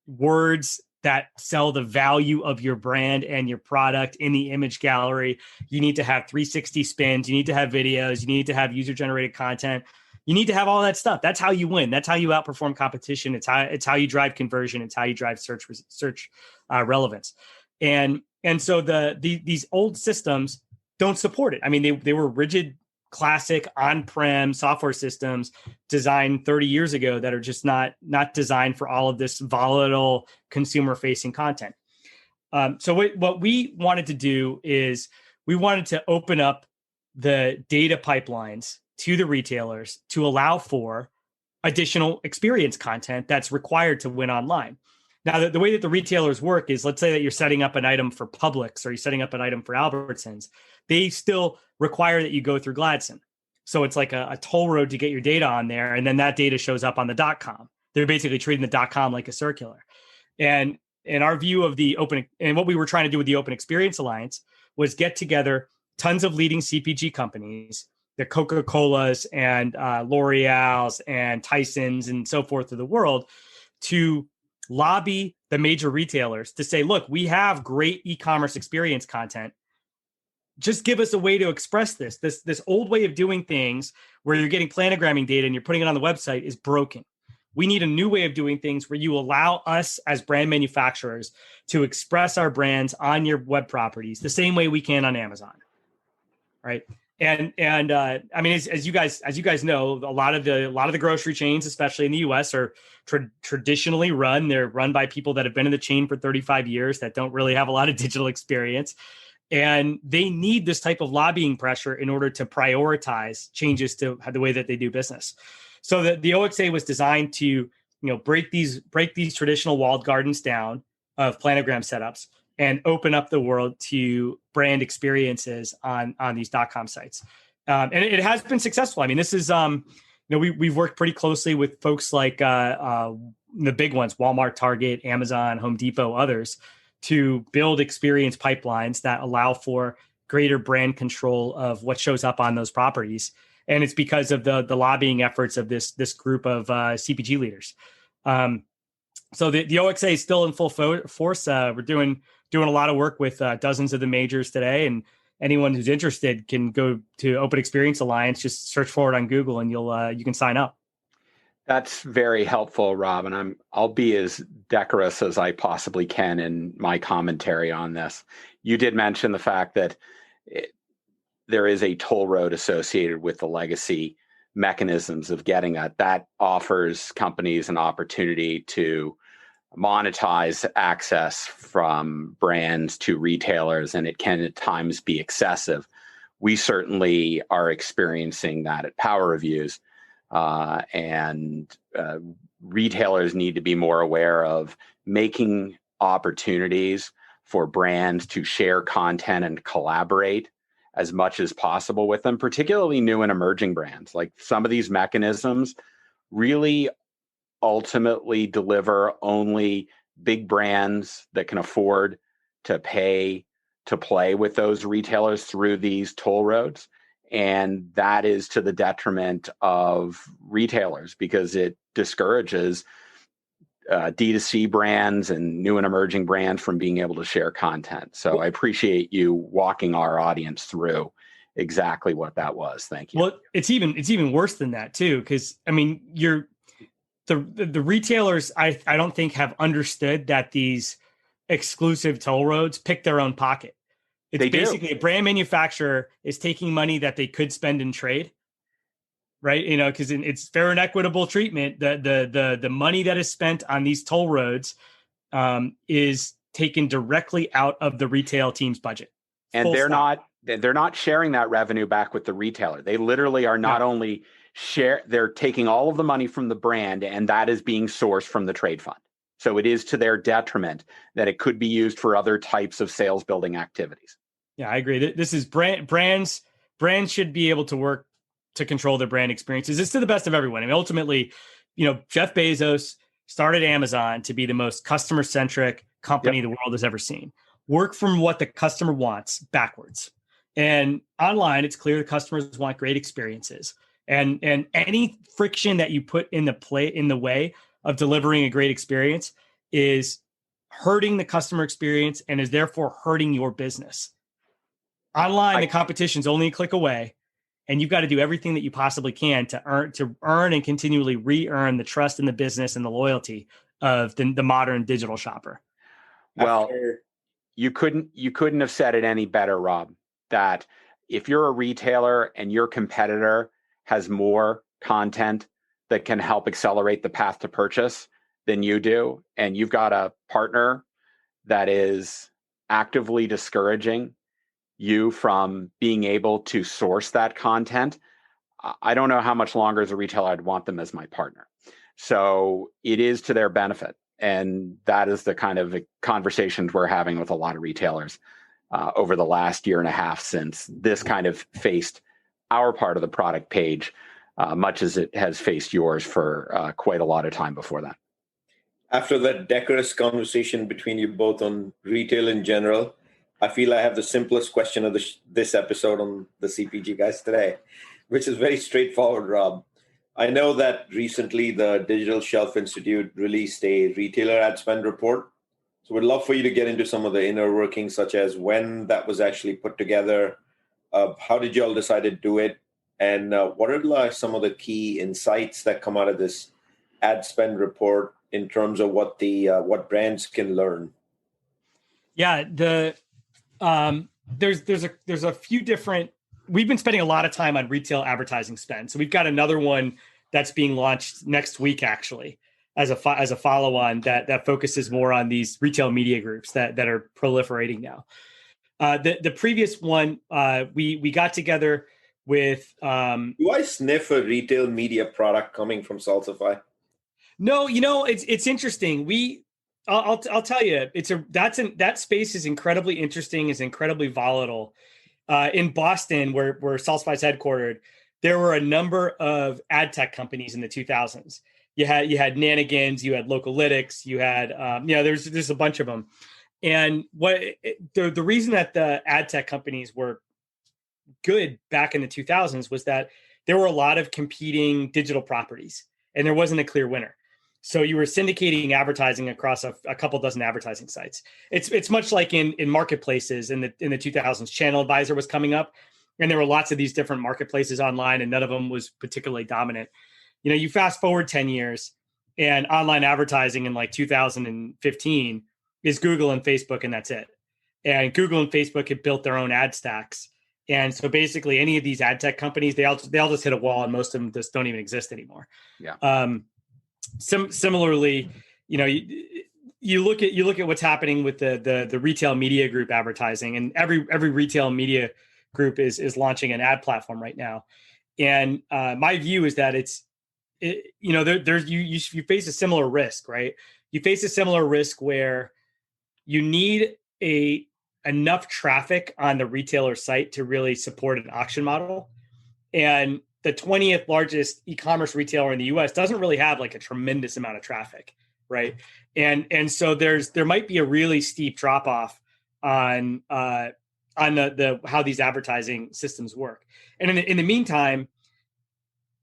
words that sell the value of your brand and your product in the image gallery. You need to have 360 spins. You need to have videos. You need to have user-generated content. You need to have all that stuff. That's how you win. That's how you outperform competition. It's how you drive conversion. It's how you drive search relevance. And so these old systems don't support it. I mean, they were rigid, classic on-prem software systems designed 30 years ago that are just not designed for all of this volatile consumer-facing content. So what we wanted to do is we wanted to open up the data pipelines to the retailers to allow for additional experience content that's required to win online. Now, the way that the retailers work is, let's say that you're setting up an item for Publix or you're setting up an item for Albertsons. They still require that you go through Gladstone. So it's like a toll road to get your data on there. And then that data shows up on the .com. They're basically treating the .com like a circular. And our view of the open, and what we were trying to do with the Open Experience Alliance was get together tons of leading CPG companies, the Coca-Colas and L'Oreal's and Tyson's and so forth of the world, to lobby the major retailers to say, look, we have great e-commerce experience content. Just give us a way to express this old way of doing things where you're getting planogramming data and you're putting it on the website is broken. We need a new way of doing things where you allow us as brand manufacturers to express our brands on your web properties the same way we can on Amazon. Right. And I mean, as you guys know, a lot of the grocery chains, especially in the US, are traditionally run. They're run by people that have been in the chain for 35 years that don't really have a lot of digital experience. And they need this type of lobbying pressure in order to prioritize changes to the way that they do business. So the OXA was designed to, break these traditional walled gardens down of planogram setups and open up the world to brand experiences on these .com sites. And it has been successful. I mean, this is, we've worked pretty closely with folks like the big ones, Walmart, Target, Amazon, Home Depot, others, to build experience pipelines that allow for greater brand control of what shows up on those properties. And it's because of the lobbying efforts of this group of CPG leaders. So the OXA is still in full force. We're doing a lot of work with dozens of the majors today, and anyone who's interested can go to Open Experience Alliance. Just search for it on Google, and you can sign up. That's very helpful, Rob, and I'll be as decorous as I possibly can in my commentary on this. You did mention the fact that there is a toll road associated with the legacy mechanisms of getting that offers companies an opportunity to monetize access from brands to retailers, and it can at times be excessive. We certainly are experiencing that at Power Reviews, and retailers need to be more aware of making opportunities for brands to share content and collaborate as much as possible with them, particularly new and emerging brands. Like, some of these mechanisms really ultimately deliver only big brands that can afford to pay to play with those retailers through these toll roads. And that is to the detriment of retailers, because it discourages D2C brands and new and emerging brands from being able to share content. So I appreciate you walking our audience through exactly what that was. Thank you. Well, it's even worse than that too, because I mean, the retailers, I don't think, have understood that these exclusive toll roads pick their own pocket. It's basically a brand manufacturer is taking money that they could spend in trade, right? Because it's fair and equitable treatment. The money that is spent on these toll roads is taken directly out of the retail team's budget. And they're not sharing that revenue back with the retailer. They literally are not only they're taking all of the money from the brand, and that is being sourced from the trade fund. So it is to their detriment that it could be used for other types of sales building activities. Yeah, I agree. This is brands should be able to work to control their brand experiences. It's to the best of everyone. I mean, ultimately, Jeff Bezos started Amazon to be the most customer-centric company the world has ever seen. Work from what the customer wants backwards. And online, it's clear the customers want great experiences. And any friction that you put in the way of delivering a great experience is hurting the customer experience and is therefore hurting your business. Online, the competition's only a click away, and you've got to do everything that you possibly can to earn and continually re-earn the trust in the business and the loyalty of the modern digital shopper. Well, you couldn't have said it any better, Rob, that if you're a retailer and your competitor has more content that can help accelerate the path to purchase than you do, and you've got a partner that is actively discouraging you from being able to source that content, I don't know how much longer as a retailer I'd want them as my partner. So it is to their benefit. And that is the kind of conversations we're having with a lot of retailers over the last year and a half since this kind of faced our part of the product page, much as it has faced yours for quite a lot of time before that. After that decorous conversation between you both on retail in general, I feel I have the simplest question of this episode on the CPG guys today, which is very straightforward, Rob. I know that recently the Digital Shelf Institute released a retailer ad spend report. So we'd love for you to get into some of the inner workings, such as when that was actually put together, how did you all decide to do it, and what are some of the key insights that come out of this ad spend report in terms of what brands can learn? Yeah, there's a few different. We've been spending a lot of time on retail advertising spend, so we've got another one that's being launched next week, actually, as a follow-on that focuses more on these retail media groups that are proliferating now. The previous one, we got together with. Do I sniff a retail media product coming from Salsify? No, it's interesting. I'll tell you, that space is incredibly interesting, is incredibly volatile. In Boston, where Salsify is headquartered, there were a number of ad tech companies in the 2000s. You had Nanigans, you had Localytics, you had there's a bunch of them. And the reason that the ad tech companies were good back in the 2000s was that there were a lot of competing digital properties, and there wasn't a clear winner. So you were syndicating advertising across a couple dozen advertising sites. It's much like in marketplaces in the 2000s. Channel Advisor was coming up, and there were lots of these different marketplaces online, and none of them was particularly dominant. You fast forward 10 years, and online advertising in like 2015 is Google and Facebook, and that's it. And Google and Facebook had built their own ad stacks. And so basically any of these ad tech companies, they all just hit a wall, and most of them just don't even exist anymore. Yeah. Similarly, you look at what's happening with the retail media group advertising, and every retail media group is launching an ad platform right now. And my view is that you face a similar risk, right? You face a similar risk where you need enough traffic on the retailer site to really support an auction model. And the 20th largest e-commerce retailer in the US doesn't really have like a tremendous amount of traffic, right? And so there might be a really steep drop off on the how these advertising systems work. And in the meantime,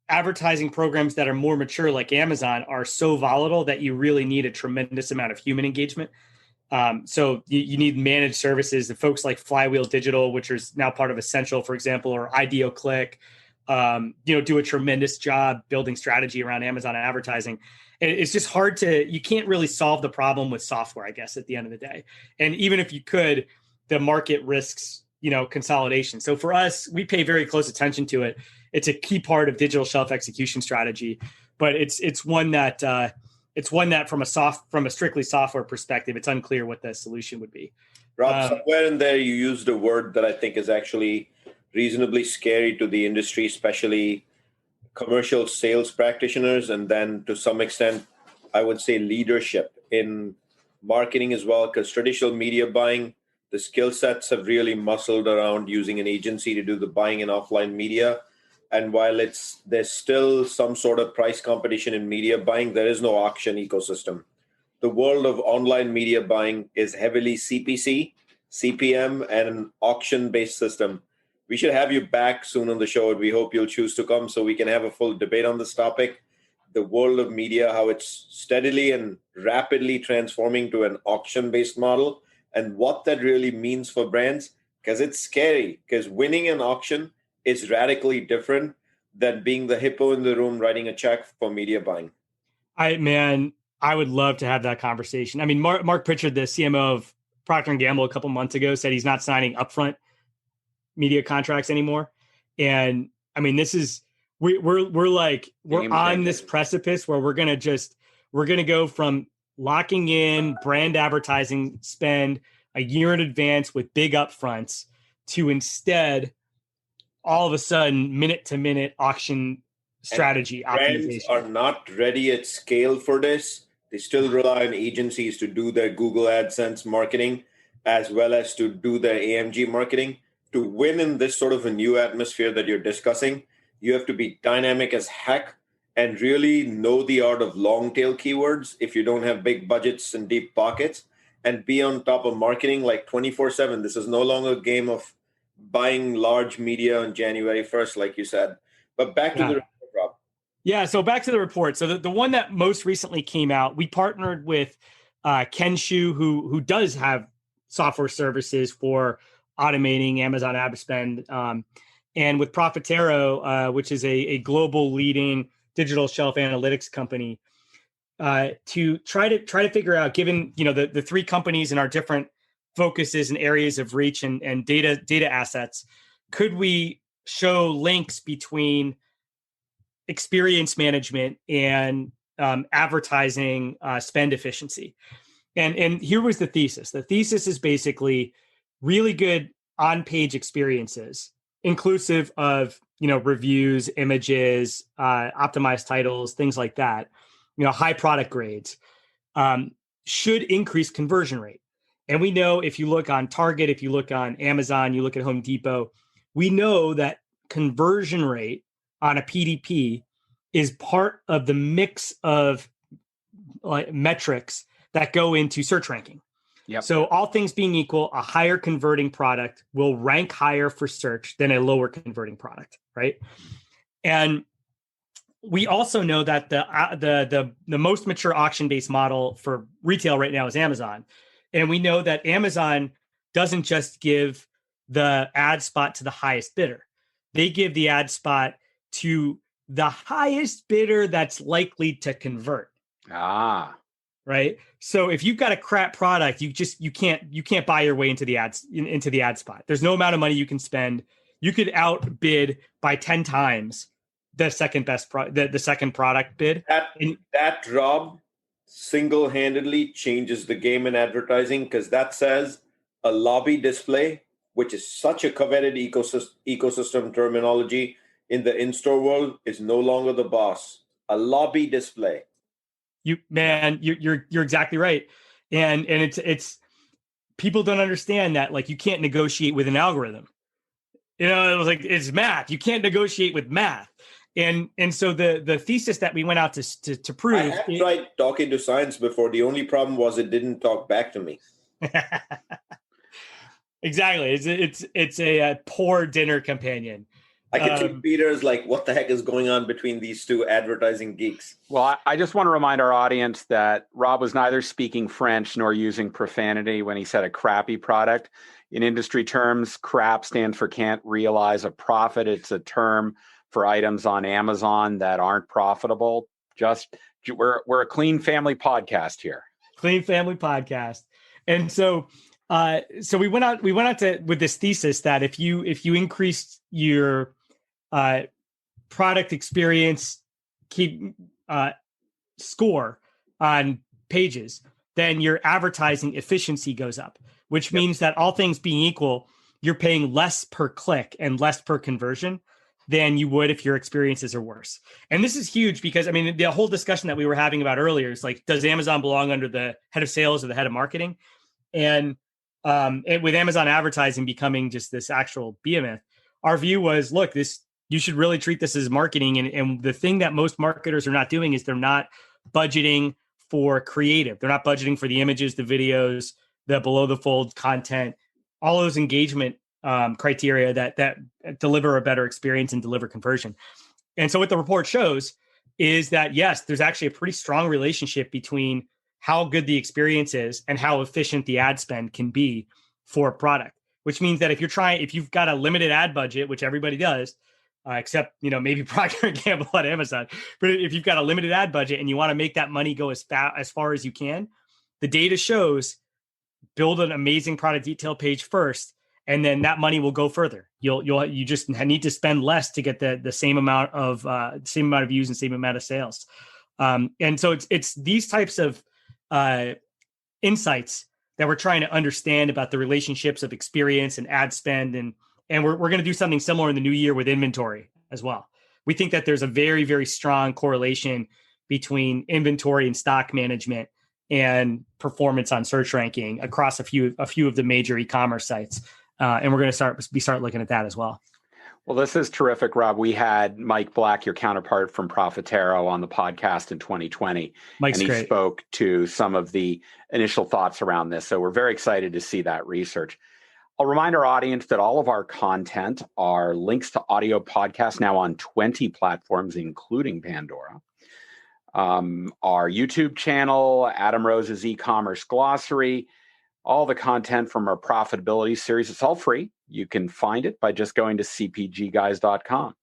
advertising programs that are more mature, like Amazon, are so volatile that you really need a tremendous amount of human engagement. So you need managed services. The folks like Flywheel Digital, which is now part of Essential, for example, or IdeoClick, do a tremendous job building strategy around Amazon advertising. And it's just hard you can't really solve the problem with software, I guess, at the end of the day. And even if you could, the market risks, consolidation. So for us, we pay very close attention to it. It's a key part of digital shelf execution strategy, but it's one that from a strictly software perspective, it's unclear what the solution would be. Rob, somewhere in there, you used a word that I think is actually reasonably scary to the industry, especially commercial sales practitioners, and then to some extent, I would say leadership in marketing as well, because traditional media buying, the skill sets have really muscled around using an agency to do the buying in offline media. And while there's still some sort of price competition in media buying, there is no auction ecosystem. The world of online media buying is heavily CPC, CPM, and an auction-based system. We should have you back soon on the show, and we hope you'll choose to come so we can have a full debate on this topic. the world of media, how it's steadily and rapidly transforming to an auction-based model, and what that really means for brands, because it's scary, because winning an auction is radically different than being the hippo in the room writing a check for media buying. I would love to have that conversation. I mean, Mark Pritchard, the CMO of Procter & Gamble a couple months ago, said he's not signing upfront media contracts anymore. And I mean, this is, we're on this precipice where we're going to go from locking in brand advertising spend a year in advance with big upfronts to instead all of a sudden minute to minute auction strategy optimization. Brands are not ready at scale for this. They still rely on agencies to do their Google AdSense marketing as well as to do their AMG marketing. To win in this sort of a new atmosphere that you're discussing, you have to be dynamic as heck and really know the art of long tail keywords if you don't have big budgets and deep pockets, and be on top of marketing like 24/7. This is no longer a game of buying large media on January 1st, like you said. But back to the report, Rob. Yeah, so back to the report. So the one that most recently came out, we partnered with Kenshu, who does have software services for automating Amazon ad spend, and with Profitero, which is a global leading digital shelf analytics company, to try to figure out, given the three companies and our different focuses and areas of reach and data assets, could we show links between experience management and advertising spend efficiency? And here was the thesis. The thesis is basically really good on-page experiences, inclusive of reviews, images, optimized titles, things like that. High product grades should increase conversion rate. And we know if you look on Target, if you look on Amazon, you look at Home Depot, we know that conversion rate on a PDP is part of the mix of metrics that go into search ranking. Yep. So all things being equal, a higher converting product will rank higher for search than a lower converting product, right? And we also know that the most mature auction-based model for retail right now is Amazon. And we know that Amazon doesn't just give the ad spot to the highest bidder. They give the ad spot to the highest bidder that's likely to convert. Right. So if you've got a crap product, you can't buy your way into the ad spot. There's no amount of money you can spend. You could outbid by 10 times the second best the second product bid. That Rob single-handedly changes the game in advertising, because that says a lobby display, which is such a coveted ecosystem terminology in the in-store world, is no longer the boss. A lobby display. You're exactly right. And it's people don't understand that, like, you can't negotiate with an algorithm. It was like, it's math. You can't negotiate with math. And so the thesis that we went out to prove. I have tried talking to science before. The only problem was it didn't talk back to me. Exactly. It's a poor dinner companion. I can see Peter's like, what the heck is going on between these two advertising geeks? Well, I just want to remind our audience that Rob was neither speaking French nor using profanity when he said a crappy product. In industry terms, crap stands for can't realize a profit. It's a term for items on Amazon that aren't profitable. We're a clean family podcast here. Clean family podcast. And so we went out with this thesis that if you increased your product experience score on pages, then your advertising efficiency goes up, which means that all things being equal, you're paying less per click and less per conversion than you would if your experiences are worse. And this is huge because, I mean, the whole discussion that we were having about earlier is like, does Amazon belong under the head of sales or the head of marketing? And with Amazon advertising becoming just this actual behemoth, our view was, look, you should really treat this as marketing. And the thing that most marketers are not doing is they're not budgeting for creative. They're not budgeting for the images, the videos, the below the fold content, all those engagement criteria that deliver a better experience and deliver conversion. And so what the report shows is that, yes, there's actually a pretty strong relationship between how good the experience is and how efficient the ad spend can be for a product, which means that if you've got a limited ad budget, which everybody does, except, maybe Procter & Gamble at Amazon, but if you've got a limited ad budget and you want to make that money go as far as you can, the data shows build an amazing product detail page first, and then that money will go further. You just need to spend less to get the same amount of views and same amount of sales. And so it's these types of insights that we're trying to understand about the relationships of experience and ad spend, and we're going to do something similar in the new year with inventory as well. We think that there's a very, very strong correlation between inventory and stock management and performance on search ranking across a few of the major e-commerce sites. And we're going to start looking at that as well. Well, this is terrific, Rob. We had Mike Black, your counterpart from Profitero, on the podcast in 2020. Mike's and he great. spoke to some of the initial thoughts around this. So we're very excited to see that research. I'll remind our audience that all of our content are links to audio podcasts now on 20 platforms, including Pandora. Our YouTube channel, Adam Rose's e-commerce glossary, all the content from our profitability series. It's all free. You can find it by just going to cpgguys.com.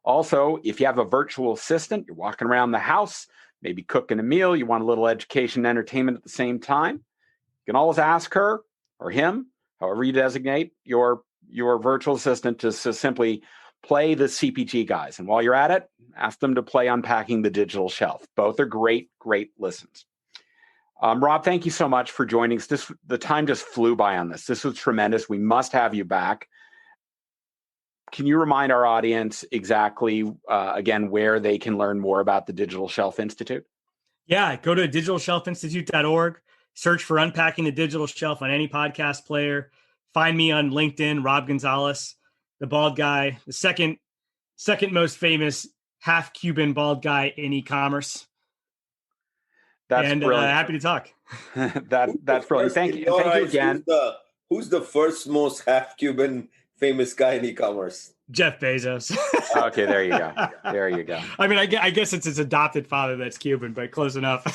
Also, if you have a virtual assistant, you're walking around the house, maybe cooking a meal, you want a little education and entertainment at the same time, you can always ask her or him, however you designate your virtual assistant, to simply play the CPG Guys. And while you're at it, ask them to play Unpacking the Digital Shelf. Both are great, great listens. Rob, thank you so much for joining us. The time just flew by on this. This was tremendous. We must have you back. Can you remind our audience exactly, again, where they can learn more about the Digital Shelf Institute? Yeah, go to digitalshelfinstitute.org, search for Unpacking the Digital Shelf on any podcast player. Find me on LinkedIn, Rob Gonzalez, the bald guy, the second most famous half Cuban bald guy in e-commerce. That's brilliant. Happy to talk. That's brilliant. Thank you. Thank you again. Who's the first most half Cuban famous guy in e-commerce? Jeff Bezos. Okay, there you go. There you go. I mean, I guess it's his adopted father that's Cuban, but close enough.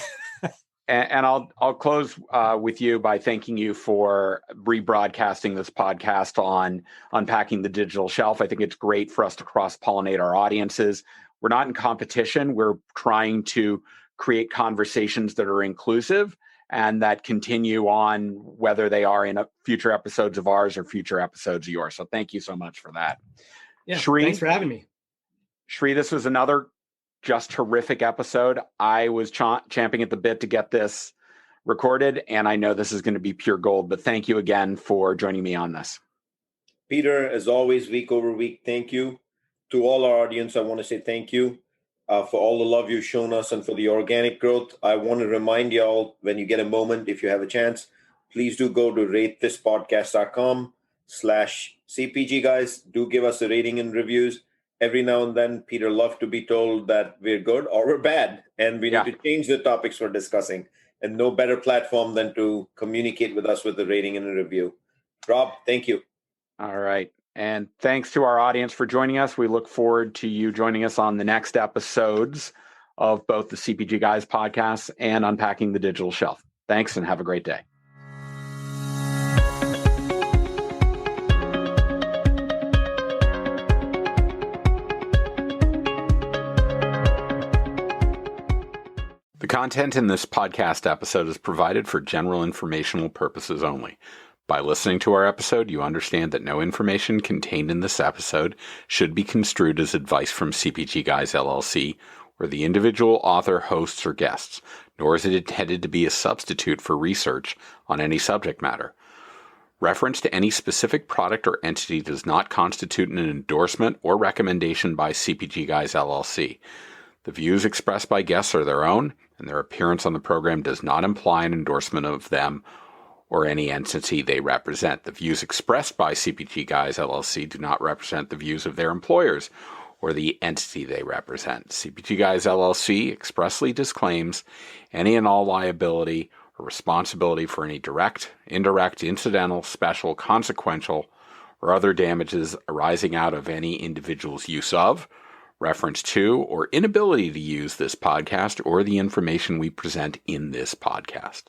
And I'll close with you by thanking you for rebroadcasting this podcast on Unpacking the Digital Shelf. I think it's great for us to cross-pollinate our audiences. We're not in competition. We're trying to create conversations that are inclusive and that continue on, whether they are in future episodes of ours or future episodes of yours. So thank you so much for that. Yeah, Shri, thanks for having me. Shri, this was another just terrific episode. I was champing at the bit to get this recorded, and I know this is going to be pure gold, but thank you again for joining me on this. Peter, as always, week over week, thank you. To all our audience, I want to say thank you for all the love you've shown us and for the organic growth. I want to remind you all, when you get a moment, if you have a chance, please do go to ratethispodcast.com/CPG guys. Do give us a rating and reviews. Every now and then, Peter loves to be told that we're good or we're bad, and we need to change the topics we're discussing. And no better platform than to communicate with us with a rating and a review. Rob, thank you. All right. And thanks to our audience for joining us. We look forward to you joining us on the next episodes of both the CPG Guys podcast and Unpacking the Digital Shelf. Thanks and have a great day. The content in this podcast episode is provided for general informational purposes only. By listening to our episode, you understand that no information contained in this episode should be construed as advice from CPG Guys LLC or the individual author, hosts, or guests, nor is it intended to be a substitute for research on any subject matter. Reference to any specific product or entity does not constitute an endorsement or recommendation by CPG Guys LLC. The views expressed by guests are their own, and their appearance on the program does not imply an endorsement of them or any entity they represent. The views expressed by CPG Guys LLC do not represent the views of their employers or the entity they represent. CPG Guys LLC expressly disclaims any and all liability or responsibility for any direct, indirect, incidental, special, consequential, or other damages arising out of any individual's use of, reference to, or inability to use this podcast or the information we present in this podcast.